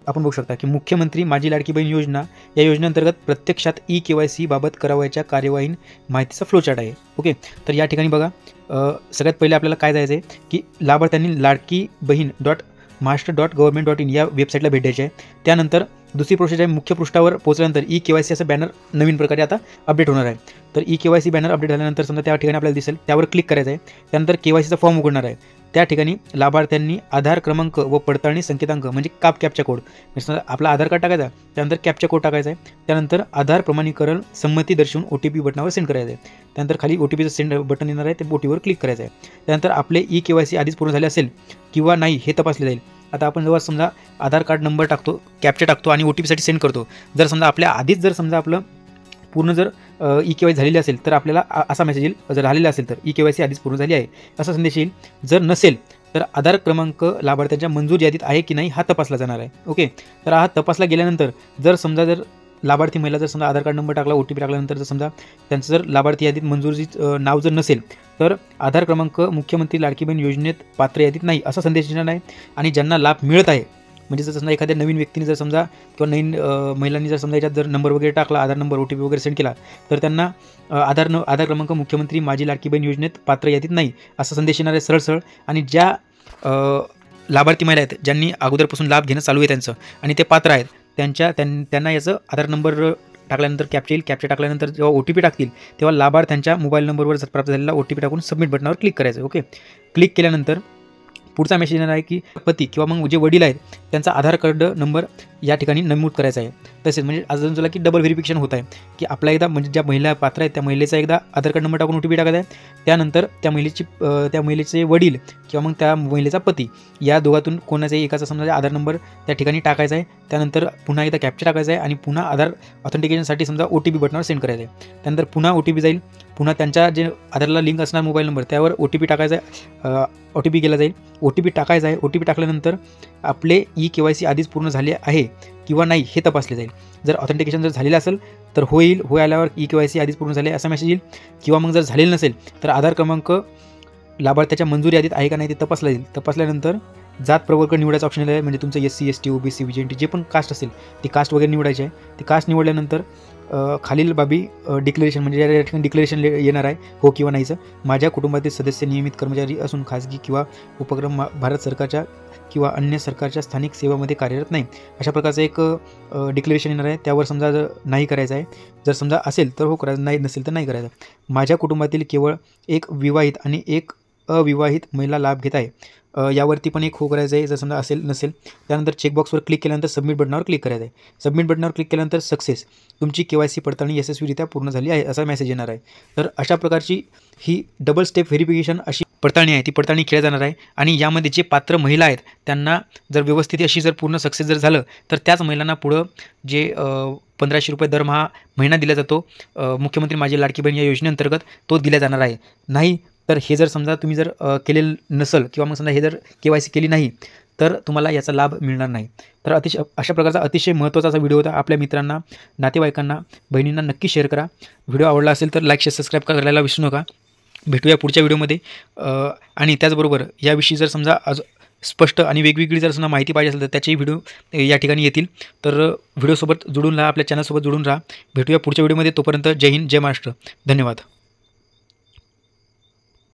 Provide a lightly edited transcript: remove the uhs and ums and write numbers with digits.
आपण बघू शकता की मुख्यमंत्री माझी लाडकी बहीण योजना या योजनेअंतर्गत प्रत्यक्षात KYC बाबत करावयाच्या कार्यवाही माहितीचा फ्लोचार्ट आहे. ओके, तर या ठिकाणी बघा सगळ्यात पहिले आपल्याला काय जायचं आहे की लाभार्थ्यांनी लाडकी बहीण .master.government.in या वेबसाईटला भेट द्यायची आहे. त्यानंतर दुसरी प्रोसेस आहे, मुख्य पृष्ठावर पोहोचल्यानंतर KYC असं बॅनर नवीन प्रकारे आता अपडेट होणार आहे. तर KYC बॅनर अपडेट झाल्यानंतर समजा त्या ठिकाणी आपल्याला दिसेल, त्यावर क्लिक करायचं आहे. त्यानंतर KYCचा फॉर्म उघडणार आहे. त्या ठिकाणी लाभार्थ्यांनी आधार क्रमांक व पडताळणी संकेतांक म्हणजे कॅप्चा कोड, म्हणजे आपला आधार कार्ड टाकायचा, त्यानंतर कॅप्चा कोड टाकायचा आहे. त्यानंतर आधार प्रमाणीकरण संमती दर्शवून OTP बटनावर सेंड करायचं आहे. त्यानंतर खाली OTPचं सेंड बटन येणार आहे, ते बोटीवर क्लिक करायचं आहे. त्यानंतर आपले KYC आधीच पूर्ण झाले असेल किंवा नाही हे तपासले जाईल. आता आपण जेव्हा समजा आधार कार्ड नंबर टाकतो, कॅप्चा टाकतो आणि OTPसाठी सेंड करतो, जर समजा आपल्या आधीच जर समजा आपलं पूर्ण जर KYC झालेली असेल तर आपल्याला असा मेसेज येईल, जर झालेला असेल तर KYC आधीच पूर्ण झाली आहे असा संदेश येईल. जर नसेल तर आधार क्रमांक लाभार्थ्यांच्या मंजूर यादीत आहे की नाही हा तपासला जाणार आहे. ओके, तर हा तपासला गेल्यानंतर जर समजा जर लाभार्थी महिला जर समजा आधार कार्ड नंबर टाकला, OTP टाकल्यानंतर जर समजा त्यांचं जर लाभार्थी यादीत मंजूरची नाव जर नसेल तर आधार क्रमांक मुख्यमंत्री लाडकी बहीण योजनेत पात्र यादीत नाही असा संदेश येणार आहे. आणि ज्यांना लाभ मिळत आहे, म्हणजे जर समजा एखाद्या नवीन व्यक्तीने जर समजा किंवा नवीन महिलांनी जर समजा याच्यात जर नंबर वगैरे टाकला, आधार नंबर OTP वगैरे सेंड केला, तर त्यांना आधार क्रमांक मुख्यमंत्री माझी लाडकी बहीण योजनेत पात्र यादीत नाही असा संदेश येणार आहे सरळ. आणि ज्या लाभार्थी महिला आहेत ज्यांनी अगोदरपासून लाभ घेणं चालू आहे त्यांचं आणि ते पात्र आहेत, त्यांना याचं आधार नंबर टाकल्यानंतर कॅप्चा येईल. कॅप्चा टाकल्यानंतर जेव्हा OTP टाकतील तेव्हा लाभार्थ्यांच्या मोबाईल नंबरवर प्राप्त झालेला OTP टाकून सबमिट बटनावर क्लिक करायचं. ओके, क्लिक केल्यानंतर पुढचा मेसेज येणार आहे की पती किंवा मग जे वडील आहेत त्यांचा आधार कार्ड नंबर या ठिकाणी नमूद करायचा आहे. तसेच म्हणजे अजून तुला की डबल व्हेरिफिकेशन होत आहे की आपला एकदा म्हणजे ज्या महिला पात्र आहेत त्या महिलेचा एकदा आधार कार्ड नंबर टाकून OTP टाकायचा आहे. त्यानंतर त्या महिलेचे वडील किंवा मग त्या महिलेचा पती या दोघातून कोणाचाही एकाचा समजा आधार नंबर त्या ठिकाणी टाकायचा आहे. त्यानंतर पुन्हा एकदा कॅप्चा टाकायचा आहे आणि पुन्हा आधार ऑथेंटिकेशनसाठी समजा OTP बटनावर सेंड करायचं आहे. त्यानंतर पुन्हा OTP जाईल, पुन्हा त्यांच्या जे आधारला लिंक असणार मोबाईल नंबर त्यावर OTP टाकायचा आहे, OTP गेला जाईल, OTP टाकायचा आहे. OTP टाकल्यानंतर आपले KYC आधीच पूर्ण झाले आहे किंवा नाही हे तपासले जाईल. जर ऑथेंटिकेशन जर झालेलं असेल तर होईल, आल्यावर KYC आधीच पूर्ण झाले असा मेसेज येईल. किंवा मग जर झालेलं नसेल तर आधार क्रमांक लाभार्थ्याच्या मंजुरी यादीत आहे का नाही ते तपासला जाईल. तपासल्यानंतर जात प्रवर्ग निवडायचा ऑप्शन आहे, म्हणजे तुमचं SC ST OBC VGNT जे पण कास्ट असेल ती कास्ट वगैरे निवडायची आहे. ती कास्ट निवडल्यानंतर खालील बाबी डिक्लेरेशन म्हणजे या ठिकाणी डिक्लेरेशन येणार आहे हो किंवा नाहीचं. माझ्या कुटुंबातील सदस्य नियमित कर्मचारी असून खाजगी किंवा उपक्रम भारत सरकारच्या किंवा अन्य सरकारच्या स्थानिक सेवामध्ये कार्यरत नाही अशा प्रकारचं एक डिक्लेरेशन येणार आहे. त्यावर समजा जर नाही करायचं आहे, जर समजा असेल तर हो करायचं, नाही नसेल तर नाही करायचं. माझ्या कुटुंबातील केवळ एक विवाहित आणि एक अविवाहित महिला लाभ घेत आहे यावरती पण एक हो करायचं आहे जर समजा असेल नसेल. त्यानंतर चेकबॉक्सवर क्लिक केल्यानंतर सबमिट बटनावर क्लिक करायचं आहे. सबमिट बटनावर क्लिक केल्यानंतर सक्सेस, तुमची KYC पडताळणी यशस्वीरित्या पूर्ण झाली आहे असा मेसेज येणार आहे. तर अशा प्रकारची ही डबल स्टेप व्हेरिफिकेशन अशी पडताळणी आहे, ती पडताळणी केली जाणार आहे. आणि यामध्ये जे पात्र महिला आहेत त्यांना जर व्यवस्थित अशी जर पूर्ण सक्सेस जर झालं तर त्याच महिलांना पुढं जे 1500 रुपये दरमहा महिना दिला जातो मुख्यमंत्री माझी लाडकी बहीण या योजनेअंतर्गत तो दिला जाणार आहे. नाही तर हे जर समजा तुम्ही जर केलेलं नसेल किंवा मग समजा हे जर KYC केली नाही तर तुम्हाला याचा लाभ मिळणार नाही. तर अशा प्रकारचा अतिशय महत्त्वाचा असा व्हिडिओ होता. आपल्या मित्रांना, नातेवाईकांना, बहिणींना नक्की शेअर करा. व्हिडिओ आवडला असेल तर लाईक शेअर सबस्क्राईब करायला विसरू नका. भेटूया पुढच्या व्हिडिओमध्ये. आणि त्याचबरोबर याविषयी जर समजा स्पष्ट आणि वेगवेगळी जर समजा माहिती पाहिजे असेल तर त्याचेही व्हिडिओ या ठिकाणी येतील. तर व्हिडिओसोबत जुळून राहा, आपल्या चॅनलसोबत जुळून राहा. भेटूया पुढच्या व्हिडिओमध्ये. तोपर्यंत जय हिंद, जय महाराष्ट्र. धन्यवाद.